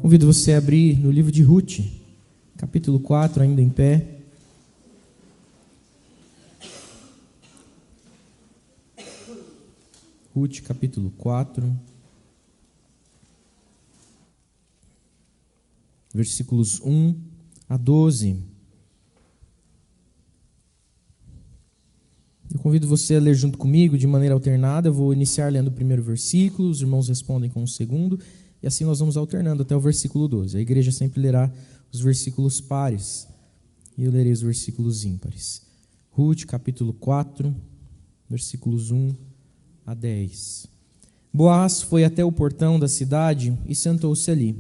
Convido você a abrir no livro de Ruth, capítulo 4, ainda em pé. Ruth, capítulo 4, versículos 1 a 12. Eu convido você a ler junto comigo de maneira alternada. Eu vou iniciar lendo o primeiro versículo, os irmãos respondem com o segundo, e assim nós vamos alternando até o versículo 12. A igreja sempre lerá os versículos pares, e eu lerei os versículos ímpares. Ruth, capítulo 4, versículos 1 a 10. Boaz foi até o portão da cidade e sentou-se ali.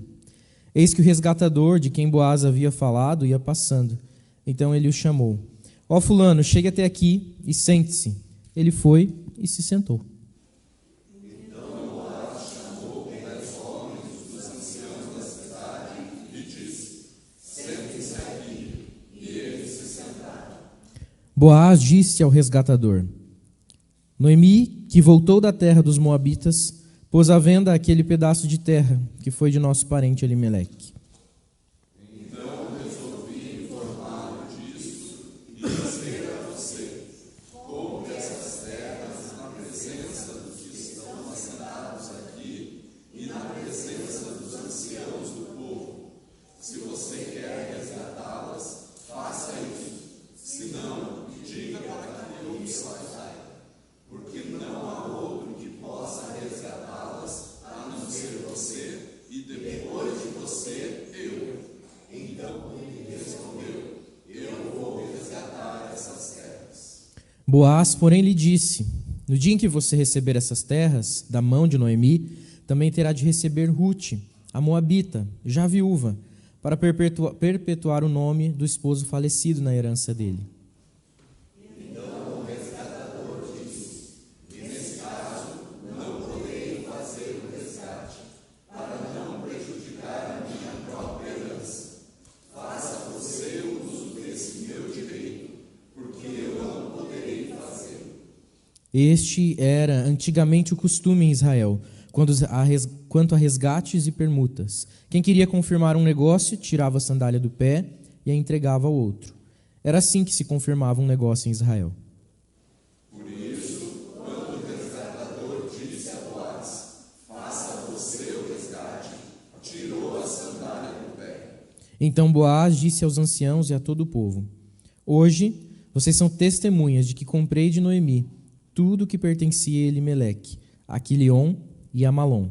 Eis que o resgatador, de quem Boaz havia falado, ia passando. Então ele o chamou. Ó fulano, chegue até aqui e sente-se. Ele foi e se sentou. Então Boaz chamou 10 homens dos anciãos da cidade e disse: sentem-se aqui. E eles se sentaram. Boaz disse ao resgatador: Noemi, que voltou da terra dos Moabitas, pôs à venda aquele pedaço de terra que foi de nosso parente Elimeleque. Então resolvi informar-o disso e dizer a você: compre essas terras na presença dos que estão assentados aqui e na presença dos anciãos do povo. Se você quer resgatá-las, faça isso. Se não, diga para que eu me saia. Porque não há outro que possa resgatá-las a não ser você, e depois de você, eu. Então ele respondeu: eu vou resgatar essas terras. Boaz, porém, lhe disse: No dia em que você receber essas terras da mão de Noemi, também terá de receber Ruth, a Moabita, já viúva, para perpetuar o nome do esposo falecido na herança dele. Este era antigamente o costume em Israel, quanto a resgates e permutas. Quem queria confirmar um negócio, tirava a sandália do pé e a entregava ao outro. Era assim que se confirmava um negócio em Israel. Por isso, quando o resgatador disse a Boaz: faça você o resgate, tirou a sandália do pé. Então Boaz disse aos anciãos e a todo o povo: Hoje vocês são testemunhas de que comprei de Noemi tudo o que pertencia a Elimeleque, a Quilion e a Malom.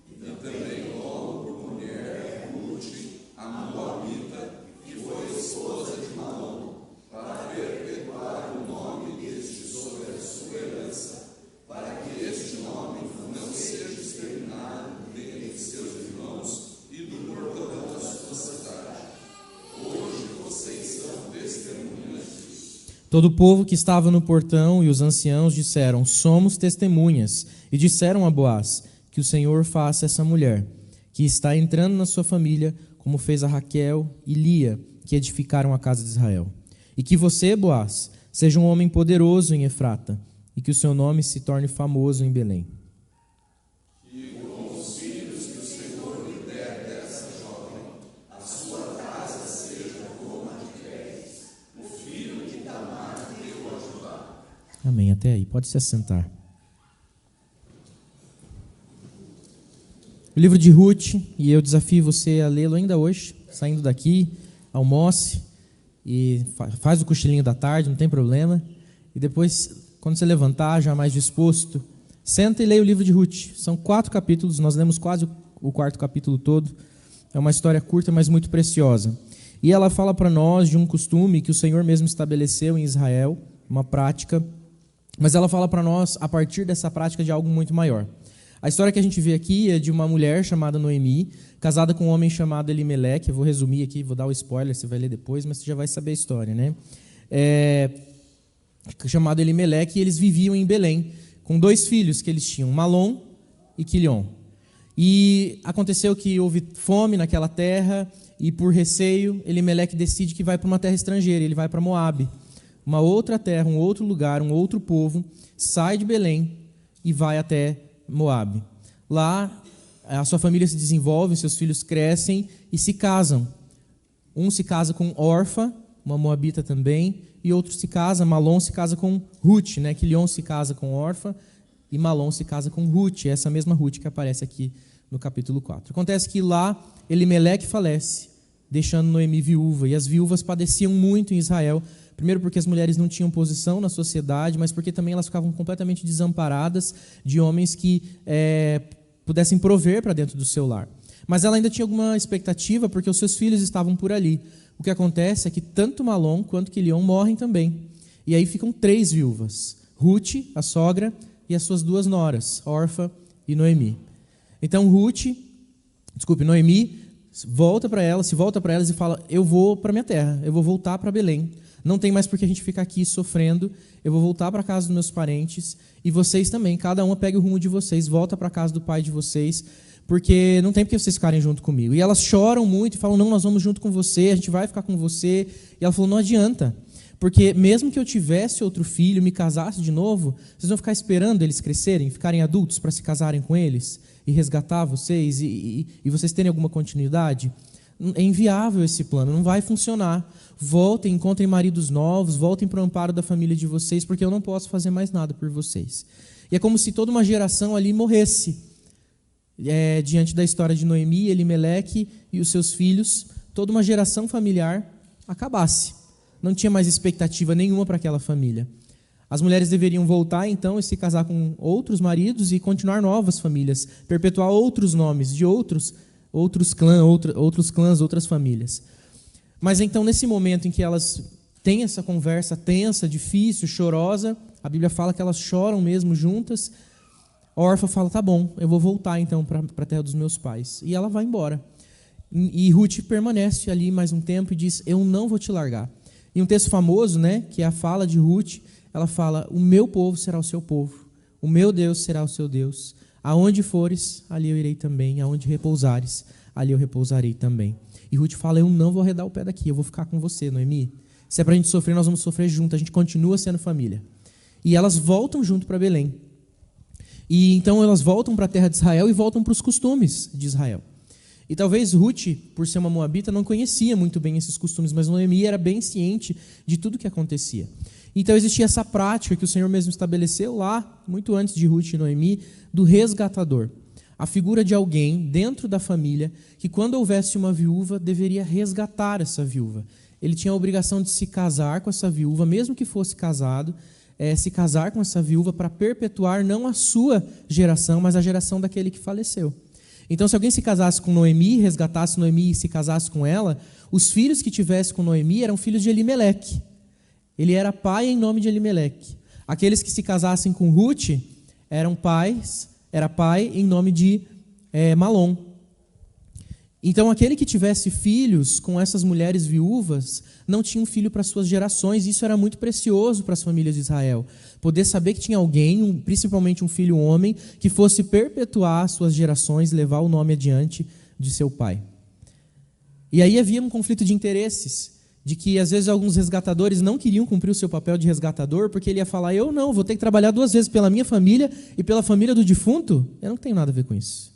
E também logo por mulher Ruth, a Moabita, que foi esposa de Malom, para perpetuar o nome deste sobre a sua herança, para que este nome não seja exterminado dentre seus irmãos e do portão da sua cidade. Hoje vocês são testemunhas disso. Todo o povo que estava no portão e os anciãos disseram: Somos testemunhas. E disseram a Boaz: Que o Senhor faça essa mulher, que está entrando na sua família, como fez a Raquel e Lia, que edificaram a casa de Israel. E que você, Boaz, seja um homem poderoso em Efrata, e que o seu nome se torne famoso em Belém. E com os filhos que o Senhor lhe der dessa jovem, a sua casa seja como a de Pérez, o filho de Tamar deu a Judá. Amém. Até aí. Pode se assentar. O livro de Ruth, e eu desafio você a lê-lo ainda hoje, saindo daqui, almoce, e faz o cochilinho da tarde, não tem problema. E depois, quando você levantar, já mais disposto, senta e leia o livro de Ruth. São 4 capítulos, nós lemos quase o 4º capítulo todo. É uma história curta, mas muito preciosa. E ela fala para nós de um costume que o Senhor mesmo estabeleceu em Israel, uma prática, mas ela fala para nós, a partir dessa prática, de algo muito maior. A história que a gente vê aqui é de uma mulher chamada Noemi, casada com um homem chamado Elimeleque. Eu vou resumir aqui, vou dar o spoiler, você vai ler depois, mas você já vai saber a história, né? Chamado Elimeleque, e eles viviam em Belém, com 2 filhos que eles tinham, Malom e Quilion. E aconteceu que houve fome naquela terra, e por receio, Elimeleque decide que vai para uma terra estrangeira, ele vai para Moabe, uma outra terra, um outro lugar, um outro povo, sai de Belém e vai até Moabe. Lá a sua família se desenvolve, seus filhos crescem e se casam. Um se casa com Orfa, uma moabita também, e outro se casa, Malom se casa com Ruth, né? Quilion se casa com Orfa e Malom se casa com Ruth, essa mesma Ruth que aparece aqui no capítulo 4. Acontece que lá Elimeleque falece, deixando Noemi viúva, e as viúvas padeciam muito em Israel, primeiro porque as mulheres não tinham posição na sociedade, mas porque também elas ficavam completamente desamparadas de homens que pudessem prover para dentro do seu lar. Mas ela ainda tinha alguma expectativa, porque os seus filhos estavam por ali. O que acontece é que tanto Malom quanto Quilion morrem também. E aí ficam 3 viúvas, Ruth, a sogra, e as suas 2 noras, Orfa e Noemi. Então Noemi se volta para elas e fala: eu vou para minha terra, eu vou voltar para Belém. Não tem mais por que a gente ficar aqui sofrendo, eu vou voltar para a casa dos meus parentes, e vocês também, cada uma pegue o rumo de vocês, volta para a casa do pai de vocês, porque não tem por que vocês ficarem junto comigo. E elas choram muito e falam: não, nós vamos junto com você, a gente vai ficar com você. E ela falou: não adianta, porque mesmo que eu tivesse outro filho, me casasse de novo, vocês vão ficar esperando eles crescerem, ficarem adultos para se casarem com eles e resgatar vocês e vocês terem alguma continuidade? É inviável esse plano, não vai funcionar. Voltem, encontrem maridos novos, voltem para o amparo da família de vocês, porque eu não posso fazer mais nada por vocês. E é como se toda uma geração ali morresse. Diante da história de Noemi, Elimeleque e os seus filhos, toda uma geração familiar acabasse. Não tinha mais expectativa nenhuma para aquela família. As mulheres deveriam voltar, então, e se casar com outros maridos e continuar novas famílias, perpetuar outros nomes de outros clãs, outras famílias. Mas então, nesse momento em que elas têm essa conversa tensa, difícil, chorosa, a Bíblia fala que elas choram mesmo juntas, Orfa fala: tá bom, eu vou voltar então para a terra dos meus pais. E ela vai embora. E Ruth permanece ali mais um tempo e diz: eu não vou te largar. E um texto famoso, né, que é a fala de Ruth, ela fala: o meu povo será o seu povo, o meu Deus será o seu Deus. Aonde fores, ali eu irei também. Aonde repousares, ali eu repousarei também. E Ruth fala: eu não vou arredar o pé daqui, eu vou ficar com você, Noemi. Se é para a gente sofrer, nós vamos sofrer junto, a gente continua sendo família. E elas voltam junto para Belém. E então elas voltam para a terra de Israel e voltam para os costumes de Israel. E talvez Ruth, por ser uma moabita, não conhecia muito bem esses costumes, mas Noemi era bem ciente de tudo o que acontecia. Então existia essa prática que o Senhor mesmo estabeleceu lá, muito antes de Ruth e Noemi, do resgatador. A figura de alguém dentro da família que, quando houvesse uma viúva, deveria resgatar essa viúva. Ele tinha a obrigação de se casar com essa viúva, mesmo que fosse casado, se casar com essa viúva para perpetuar não a sua geração, mas a geração daquele que faleceu. Então, se alguém se casasse com Noemi, resgatasse Noemi e se casasse com ela, os filhos que tivesse com Noemi eram filhos de Elimeleque. Ele era pai em nome de Elimeleque. Aqueles que se casassem com Ruth era pai em nome de Malom. Então, aquele que tivesse filhos com essas mulheres viúvas não tinha um filho para suas gerações. Isso era muito precioso para as famílias de Israel. Poder saber que tinha alguém, principalmente um filho homem, que fosse perpetuar suas gerações, levar o nome adiante de seu pai. E aí havia um conflito de interesses, de que às vezes alguns resgatadores não queriam cumprir o seu papel de resgatador, porque ele ia falar: eu não, vou ter que trabalhar 2 vezes pela minha família e pela família do defunto. Eu não tenho nada a ver com isso.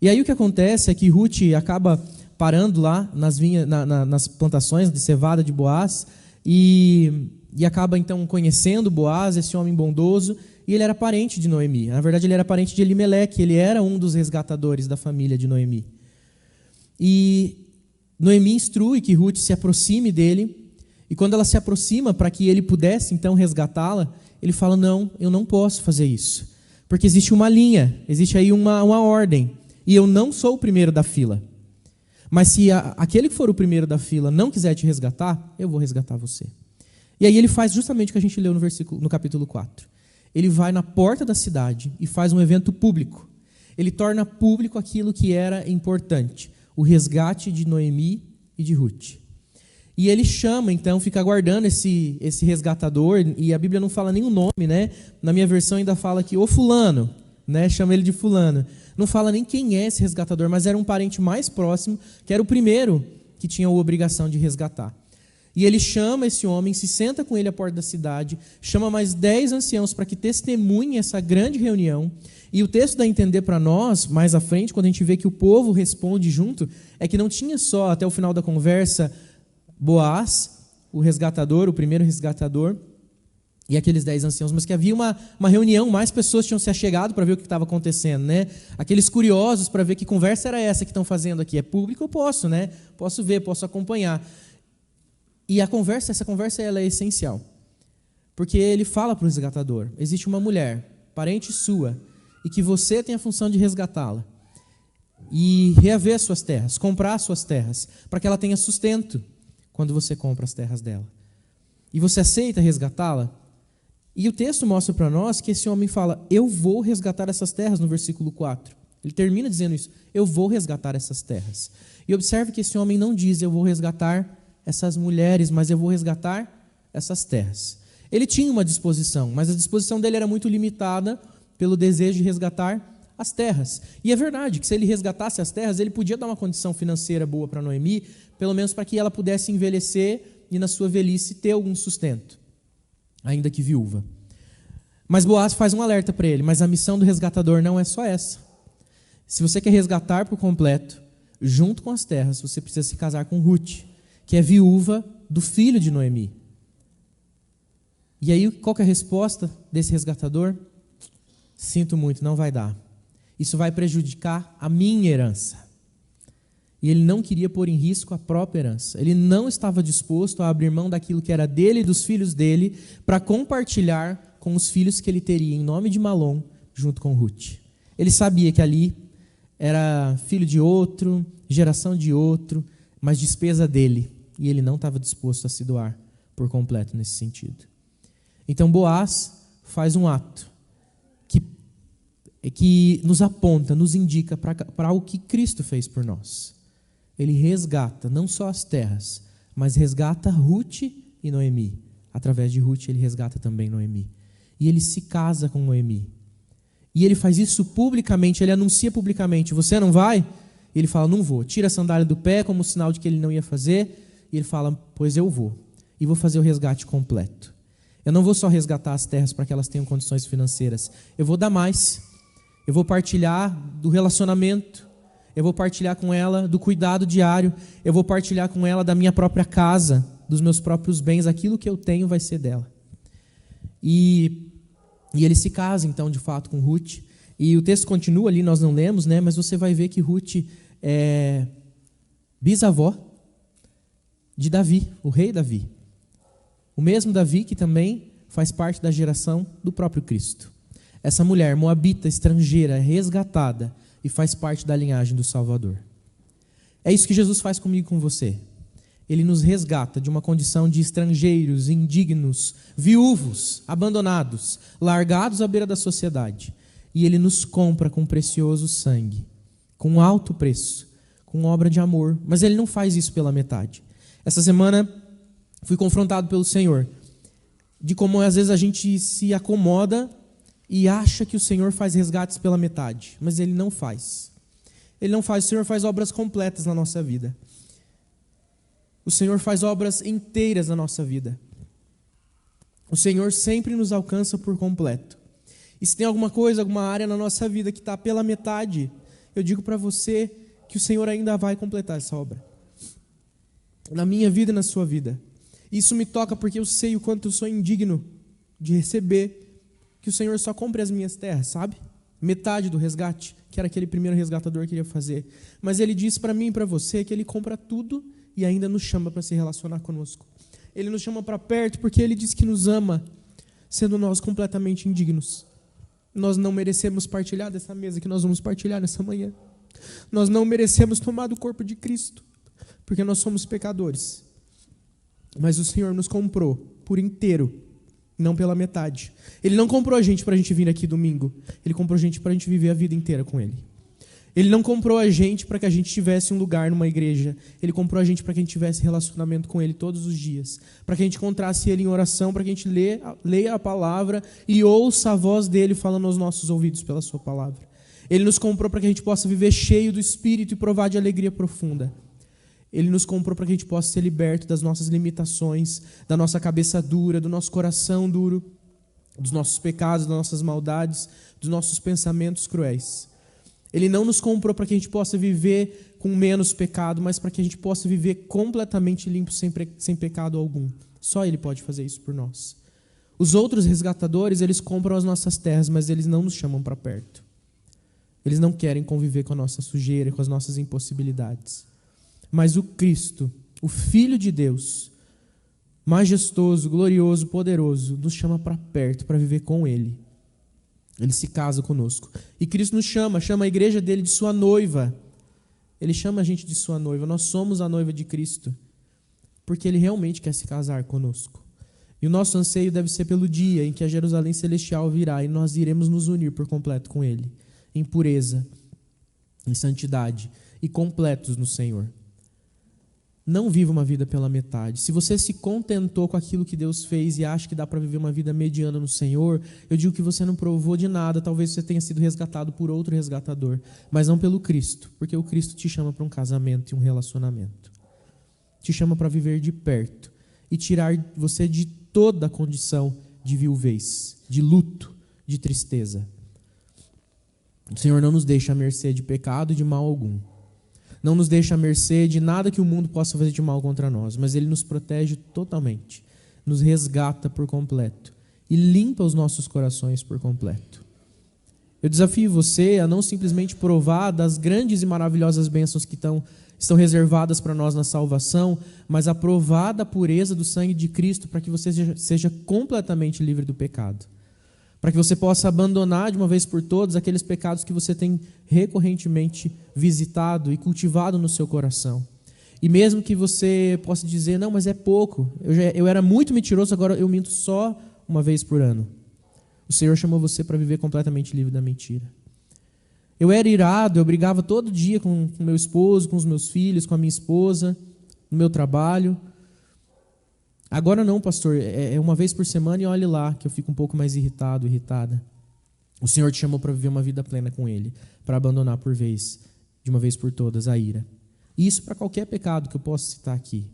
E aí o que acontece é que Ruth acaba parando lá nas plantações de cevada de Boaz e acaba então conhecendo Boaz, esse homem bondoso, e ele era parente de Noemi. Na verdade, ele era parente de Elimeleque, ele era um dos resgatadores da família de Noemi. E Noemi instrui que Ruth se aproxime dele, e quando ela se aproxima para que ele pudesse então resgatá-la, ele fala: não, eu não posso fazer isso, porque existe uma linha, existe aí uma ordem, e eu não sou o primeiro da fila. Mas se aquele que for o primeiro da fila não quiser te resgatar, eu vou resgatar você. E aí ele faz justamente o que a gente leu no capítulo 4. Ele vai na porta da cidade e faz um evento público. Ele torna público aquilo que era importante, o resgate de Noemi e de Ruth. E ele chama, então, fica aguardando esse resgatador, e a Bíblia não fala nem o nome, né? Na minha versão ainda fala que, ô fulano, né? Chama ele de fulano. Não fala nem quem é esse resgatador, mas era um parente mais próximo, que era o primeiro que tinha a obrigação de resgatar. E ele chama esse homem, se senta com ele à porta da cidade, chama mais 10 anciãos para que testemunhem essa grande reunião, E o texto dá a entender para nós, mais à frente, quando a gente vê que o povo responde junto, é que não tinha só, até o final da conversa, Boaz, o resgatador, o primeiro resgatador, e aqueles 10 anciãos, mas que havia uma reunião, mais pessoas tinham se achegado para ver o que estava acontecendo, né? Aqueles curiosos para ver que conversa era essa que estão fazendo aqui. É público, eu posso, né? Posso ver, posso acompanhar. E essa conversa ela é essencial. Porque ele fala para o resgatador, existe uma mulher, parente sua, e que você tem a função de resgatá-la. E reaver as suas terras, comprar as suas terras, para que ela tenha sustento quando você compra as terras dela. E você aceita resgatá-la? E o texto mostra para nós que esse homem fala, eu vou resgatar essas terras, no versículo 4. Ele termina dizendo isso, eu vou resgatar essas terras. E observe que esse homem não diz, eu vou resgatar essas mulheres, mas eu vou resgatar essas terras. Ele tinha uma disposição, mas a disposição dele era muito limitada pelo desejo de resgatar as terras. E é verdade que se ele resgatasse as terras, ele podia dar uma condição financeira boa para Noemi, pelo menos para que ela pudesse envelhecer e na sua velhice ter algum sustento, ainda que viúva. Mas Boaz faz um alerta para ele, mas a missão do resgatador não é só essa. Se você quer resgatar por completo, junto com as terras, você precisa se casar com Ruth, que é viúva do filho de Noemi. E aí, qual que é a resposta desse resgatador? Sinto muito, não vai dar. Isso vai prejudicar a minha herança. E ele não queria pôr em risco a própria herança. Ele não estava disposto a abrir mão daquilo que era dele e dos filhos dele para compartilhar com os filhos que ele teria em nome de Malom, junto com Ruth. Ele sabia que ali era filho de outro, geração de outro, mas despesa dele. E ele não estava disposto a se doar por completo nesse sentido. Então Boaz faz um ato que nos aponta, nos indica para o que Cristo fez por nós. Ele resgata não só as terras, mas resgata Ruth e Noemi. Através de Ruth ele resgata também Noemi. E ele se casa com Noemi. E ele faz isso publicamente, ele anuncia publicamente, você não vai? E ele fala, não vou. Tira a sandália do pé como sinal de que ele não ia fazer. E ele fala, pois eu vou. E vou fazer o resgate completo. Eu não vou só resgatar as terras para que elas tenham condições financeiras. Eu vou dar mais. Eu vou partilhar do relacionamento. Eu vou partilhar com ela do cuidado diário. Eu vou partilhar com ela da minha própria casa, dos meus próprios bens. Aquilo que eu tenho vai ser dela. E ele se casa, então, de fato, com Ruth. E o texto continua ali, nós não lemos, né? Mas você vai ver que Ruth é bisavó de Davi, o rei Davi. O mesmo Davi que também faz parte da geração do próprio Cristo. Essa mulher moabita, estrangeira, resgatada e faz parte da linhagem do Salvador. É isso que Jesus faz comigo e com você. Ele nos resgata de uma condição de estrangeiros, indignos, viúvos, abandonados, largados à beira da sociedade. E Ele nos compra com precioso sangue, com alto preço, com obra de amor. Mas Ele não faz isso pela metade. Essa semana fui confrontado pelo Senhor de como às vezes a gente se acomoda e acha que o Senhor faz resgates pela metade, mas Ele não faz. Ele não faz, o Senhor faz obras completas na nossa vida. O Senhor faz obras inteiras na nossa vida. O Senhor sempre nos alcança por completo. E se tem alguma coisa, alguma área na nossa vida que está pela metade, eu digo para você que o Senhor ainda vai completar essa obra. Na minha vida e na sua vida. Isso me toca porque eu sei o quanto eu sou indigno de receber que o Senhor só compre as minhas terras, sabe? Metade do resgate, que era aquele primeiro resgatador que ia fazer. Mas Ele diz para mim e para você que Ele compra tudo e ainda nos chama para se relacionar conosco. Ele nos chama para perto porque Ele diz que nos ama, sendo nós completamente indignos. Nós não merecemos partilhar dessa mesa que nós vamos partilhar nessa manhã. Nós não merecemos tomar do corpo de Cristo, porque nós somos pecadores. Mas o Senhor nos comprou por inteiro, não pela metade. Ele não comprou a gente para a gente vir aqui domingo. Ele comprou a gente para a gente viver a vida inteira com Ele. Ele não comprou a gente para que a gente tivesse um lugar numa igreja. Ele comprou a gente para que a gente tivesse relacionamento com Ele todos os dias. Para que a gente encontrasse Ele em oração, para que a gente leia a palavra e ouça a voz dEle falando aos nossos ouvidos pela Sua palavra. Ele nos comprou para que a gente possa viver cheio do Espírito e provar de alegria profunda. Ele nos comprou para que a gente possa ser liberto das nossas limitações, da nossa cabeça dura, do nosso coração duro. dos nossos pecados, das nossas maldades, dos nossos pensamentos cruéis. Ele não nos comprou para que a gente possa viver com menos pecado, mas para que a gente possa viver completamente limpo, sem pecado algum. Só Ele pode fazer isso por nós. Os outros resgatadores, eles compram as nossas terras, mas eles não nos chamam para perto. Eles não querem conviver com a nossa sujeira, com as nossas impossibilidades. Mas o Cristo, o Filho de Deus, majestoso, glorioso, poderoso, nos chama para perto, para viver com Ele. Ele se casa conosco. E Cristo nos chama a igreja dele de sua noiva. Ele chama a gente de sua noiva. Nós somos a noiva de Cristo, porque Ele realmente quer se casar conosco. E o nosso anseio deve ser pelo dia em que a Jerusalém Celestial virá e nós iremos nos unir por completo com Ele, em pureza, em santidade e completos no Senhor. Não viva uma vida pela metade. Se você se contentou com aquilo que Deus fez e acha que dá para viver uma vida mediana no Senhor, eu digo que você não provou de nada. Talvez você tenha sido resgatado por outro resgatador, mas não pelo Cristo, porque o Cristo te chama para um casamento e um relacionamento. Te chama para viver de perto e tirar você de toda a condição de viuvez, de luto, de tristeza. O Senhor não nos deixa à mercê de pecado e de mal algum. Não nos deixa à mercê de nada que o mundo possa fazer de mal contra nós, mas Ele nos protege totalmente, nos resgata por completo e limpa os nossos corações por completo. Eu desafio você a não simplesmente provar das grandes e maravilhosas bênçãos que estão reservadas para nós na salvação, mas a provar da pureza do sangue de Cristo para que você seja completamente livre do pecado. Para que você possa abandonar de uma vez por todas aqueles pecados que você tem recorrentemente visitado e cultivado no seu coração. E mesmo que você possa dizer, não, mas é pouco, eu era muito mentiroso, agora eu minto só uma vez por ano. O Senhor chamou você para viver completamente livre da mentira. Eu era irado, eu brigava todo dia com meu esposo, com os meus filhos, com a minha esposa, no meu trabalho. Agora não, pastor, é uma vez por semana e olhe lá que eu fico um pouco mais irritado, irritada. O Senhor te chamou para viver uma vida plena com Ele, para abandonar por vez, de uma vez por todas, a ira. E isso para qualquer pecado que eu possa citar aqui.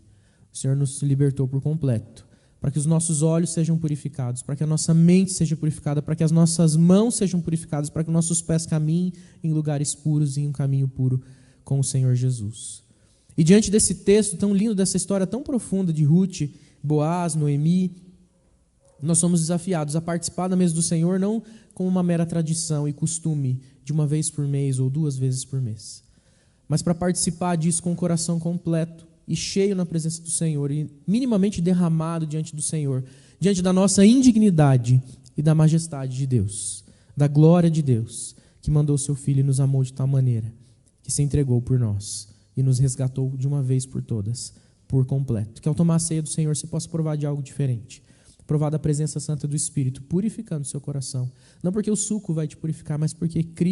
O Senhor nos libertou por completo, para que os nossos olhos sejam purificados, para que a nossa mente seja purificada, para que as nossas mãos sejam purificadas, para que os nossos pés caminhem em lugares puros e em um caminho puro com o Senhor Jesus. E diante desse texto tão lindo, dessa história tão profunda de Ruth, Boaz, Noemi, nós somos desafiados a participar da mesa do Senhor não como uma mera tradição e costume de uma vez por mês ou 2 vezes por mês, mas para participar disso com o coração completo e cheio na presença do Senhor e minimamente derramado diante do Senhor, diante da nossa indignidade e da majestade de Deus, da glória de Deus, que mandou o seu Filho e nos amou de tal maneira que se entregou por nós e nos resgatou de uma vez por todas, por completo. Que ao tomar a ceia do Senhor você possa provar de algo diferente, provar da presença santa do Espírito, purificando o seu coração. Não porque o suco vai te purificar, mas porque Cristo